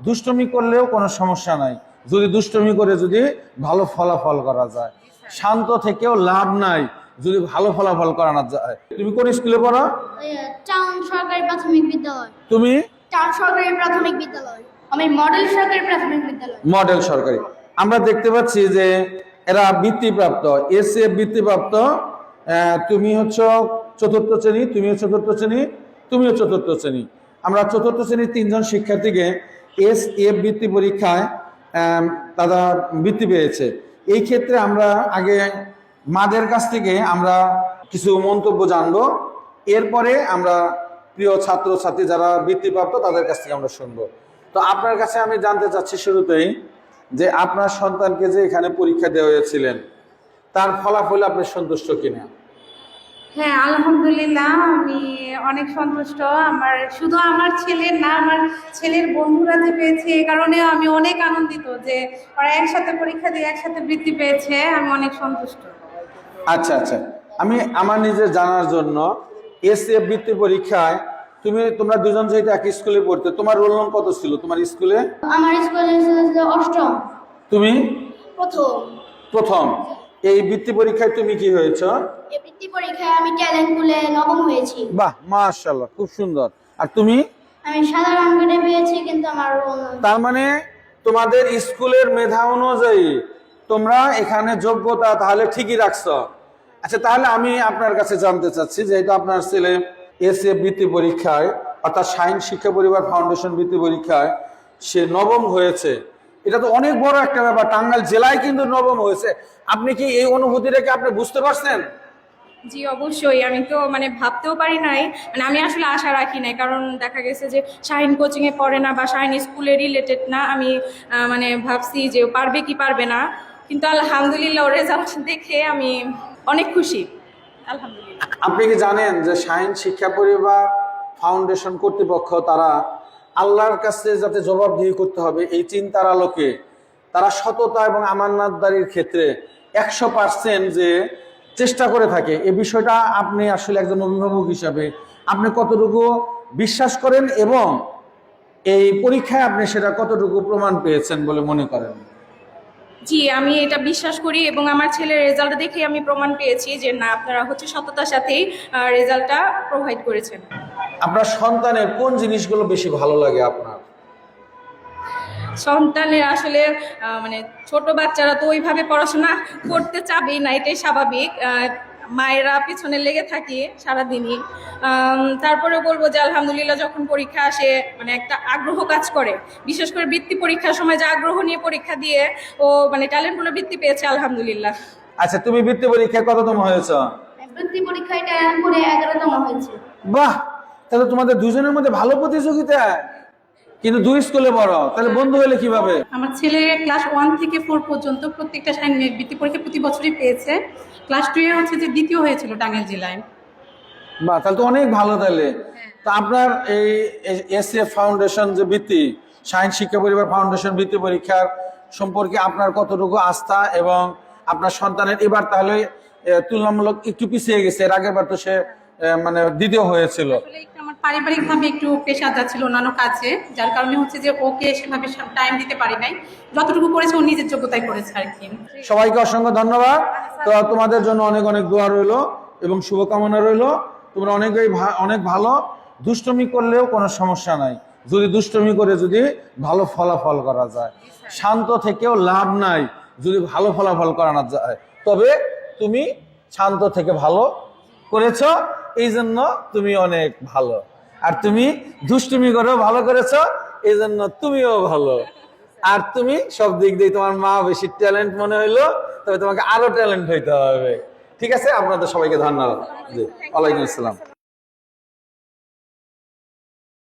দুষ্টুমি করলেও কোনো সমস্যা নাই, যদি দুষ্টুমি করে যদি ভালো ফলাফল করা যায়। শান্ত থেকেও লাভ নাই যদি ভালো ফলাফল করানো যায়। তুমি কোন স্কুলে পড়ো? টাউন সরকারি প্রাথমিক বিদ্যালয়। তুমি? টাউন সরকারি প্রাথমিক বিদ্যালয়। আমি মডেল সরকারি প্রাথমিক বিদ্যালয়। মডেল সরকারি। আমরা দেখতে পাচ্ছি যে এরা বৃত্তিপ্রাপ্ত, এসএফ বৃত্তিপ্রাপ্ত। তুমি হচ্ছে চতুর্থ শ্রেণী, তুমিও চতুর্থ শ্রেণী, তুমিও চতুর্থ শ্রেণী। আমরা চতুর্থ শ্রেণীর 3 জন শিক্ষার্থীকে এসএফ বৃত্তি পরীক্ষায় তারা বৃত্তি পেয়েছে। এই ক্ষেত্রে আমরা আগে মাদের কাছ থেকে আমরা কিছু মন্তব্য জানবো, এরপরে আমরা প্রিয় ছাত্র ছাত্রী যারা বৃত্তিপ্রাপ্ত তাদের কাছ থেকে আমরা শুনবো। তো আপনার কাছে আমি জানতে চাচ্ছি শুরুতেই যে আপনার সন্তানকে যে এখানে পরীক্ষা দেওয়া হয়েছিলেন তার ফলাফলে আপনি সন্তুষ্ট কিনা? হ্যাঁ, আলহামদুলিল্লাহ আমি অনেক সন্তুষ্ট। শুধু আমার ছেলের না, আমার ছেলের বন্ধুরা যে পেয়েছে এই কারণে আমি অনেক আনন্দিত যে ওরা একসাথে পরীক্ষা দিয়ে একসাথে বৃত্তি পেয়েছে। আমি অনেক সন্তুষ্ট। আচ্ছা আচ্ছা, আমি আমার নিজের জানার জন্য এসএফ বৃত্তি পরীক্ষায় তোমরা দুজন যেহেতু এক স্কুলে পড়তে, তোমার রোল নম্বর কত ছিল তোমার স্কুলে? আমার স্কুলে ছিল অষ্টম। তুমি? প্রথম। প্রথম। এই বৃত্তি পরীক্ষায় তুমি কি হয়েছো? এই বৃত্তি পরীক্ষায় আমি ট্যালেন্ট পুলে নবম হয়েছি। বাহ, মাশাআল্লাহ, খুব সুন্দর। আর তুমি? আমি সাধারণ গ্রেডে পেয়েছি, কিন্তু আমার তার মানে তোমাদের স্কুলের মেধা অনুযায়ী তোমরা এখানে যোগ্যতা তাহলে ঠিকই রাখছো। আচ্ছা, তাহলে আমি আপনার কাছে জানতে চাচ্ছি, যেহেতু আপনার ছেলে এসএফ বৃত্তি পরীক্ষায় অর্থাৎ শাহীন শিক্ষা পরিবার ফাউন্ডেশন বৃত্তি পরীক্ষায় সে নবম হয়েছে, এটা তো অনেক বড় একটা ব্যাপার। টাঙ্গাইল জেলায় কিন্তু নবম হয়েছে। আপনি কি এই অনুভূতিটাকে আপনি বুঝতে পারছেন? জি অবশ্যই, আমি তো ভাবতেও পারি নাই, আমি আসলে আশা রাখি নাই, কারণ দেখা গেছে যে শাহীন কোচিংয়ে পড়ে না বা শাহীন স্কুলে রিলেটেড না। আমি ভাবছি যে পারবে কি পারবে না, কিন্তু আলহামদুলিল্লাহ ওর রেজাল্ট দেখে আমি অনেক খুশি। আলহামদুলিল্লাহ। আপনি কি জানেন যে শাহীন শিক্ষা পরিবার ফাউন্ডেশন কর্তৃপক্ষ তারা আল্লাহর কাছে যাতে জবাবদিহি করতে হবে এই চিন্তার আলোকে তারা সততা এবং আমানতদারির ক্ষেত্রে 100% যে চেষ্টা করে থাকে, এই বিষয়টা আপনি আসলে একজন অভিভাবক হিসাবে আপনি কতটুকু বিশ্বাস করেন এবং এই পরীক্ষায় আপনি সেটা কতটুকু প্রমাণ পেয়েছেন বলে মনে করেন? জি, আমি এটা বিশ্বাস করি এবং আমার ছেলের রেজাল্ট দেখে আমি প্রমাণ পেয়েছি যে না, আপনারা সততার সাথেই রেজাল্টটা প্রোভাইড করেছেন। আপনার সন্তানের কোন জিনিসগুলো বেশি ভালো লাগে আপনার? সন্তানের আসলে ছোট বাচ্চারা তো ওইভাবে পড়াশোনা করতে চাবেই না, এটাই স্বাভাবিক। মায়েরা পিছনে লেগে থাকি সারাদিনই। তারপরে বলবো যে আলহামদুলিল্লাহ যখন পরীক্ষা আসে একটা আগ্রহ কাজ করে, বিশেষ করে বৃত্তি পরীক্ষার সময় যে আগ্রহ নিয়ে পরীক্ষা দিয়ে ও ট্যালেন্ট পুলে বৃত্তি পেয়েছে আলহামদুলিল্লাহ। আচ্ছা, তুমি বৃত্তি পরীক্ষায় কততম হয়েছো? বৃত্তি পরীক্ষায় ট্যালেন্ট পুলে 11তম হয়েছে। বাহ, তাহলে তোমাদের দুজনের মধ্যে ভালো প্রতিযোগিতা, কিন্তু দুই স্কুলে বড়, তাহলে বন্ধু হলে কিভাবে? আমার ছেলে ক্লাস 1 থেকে 4 পর্যন্ত প্রত্যেকটা শাহীন বৃত্তি পরীক্ষা প্রতি বছরই পেয়েছে। ক্লাস 2 এ যে দ্বিতীয় হয়েছিল টাঙ্গাইল জেলায়। বাহ, তাহলে তো অনেক ভালো। তাহলে তো আপনার এই এসএফ ফাউন্ডেশন যে বৃত্তি শাহীন শিক্ষা পরিবার ফাউন্ডেশন বৃত্তি পরীক্ষার সম্পর্কে আপনার কতটুকু আস্থা এবং আপনার সন্তানের এবার তাহলে তুলনামূলক একটু পিছিয়ে গেছে, এর আগের বার তো সে দ্বিতীয় হয়েছিল। আমার পারিবারিকভাবে একটু প্রেশার যাচ্ছিল অন্যান্য কাজে, যার কারণে যে ওকে সেভাবে টাইম দিতে পারি নাই। যতটুকু করেছে ও নিজের যোগ্যতায় করেছে আর কি। সবাইকে অসংখ্য ধন্যবাদ। তো তোমাদের জন্য অনেক অনেক দোয়া রইলো এবং শুভকামনা রইলো। তোমরা অনেক ভালো। দুষ্টুমি করলেও কোনো সমস্যা নাই যদি দুষ্টুমি করে যদি ভালো ফলাফল করা যায়। শান্ত থেকেও লাভ নাই যদি ভালো ফলাফল করানো যায়। তবে তুমি শান্ত থেকে ভালো করেছো, এই জন্য তুমি অনেক ভালো। আর তুমি দুষ্টুমি করেও ভালো করেছো, এই জন্য তুমিও ভালো। আর তুমি সব দিক দিয়ে তোমার মা বেশি ট্যালেন্ট মনে হইলো, তবে তোমাকে আরো ট্যালেন্ট হইতে হবে। ঠিক আছে, আপনাদের সবাইকে ধন্যবাদ। জি, ওয়ালাইকুম আসসালাম।